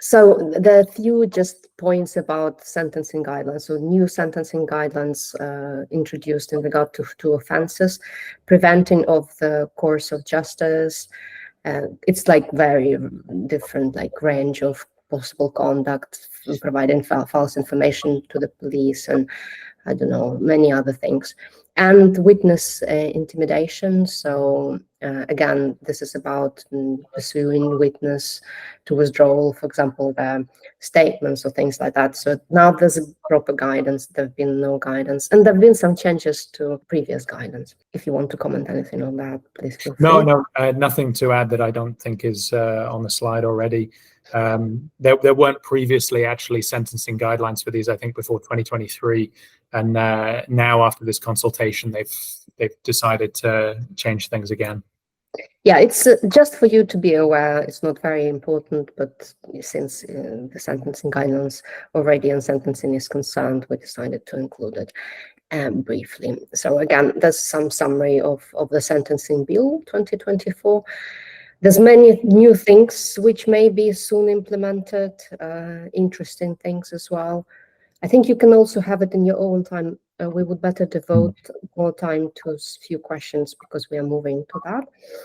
So there are a few just points about sentencing guidelines. So new sentencing guidelines introduced in regard to two offenses: preventing of the course of justice. It's like very different, like range of possible conduct, providing false information to the police, and I don't know, many other things. And witness intimidation. So again, this is about pursuing witness to withdrawal, for example, their statements or things like that. So now there's a proper guidance. There have been no guidance, and there have been some changes to previous guidance. If you want to comment anything on that, please feel free. No, nothing to add that I don't think is on the slide already. There weren't previously actually sentencing guidelines for these, I think, before 2023. And now after this consultation, they've decided to change things again. Yeah, it's just for you to be aware. It's not very important, but since the sentencing guidelines already and sentencing is concerned, we decided to include it briefly. So again, there's some summary of the sentencing bill 2024. There's many new things which may be soon implemented, interesting things as well. I think you can also have it in your own time. We would better devote more time to a few questions because we are moving to that.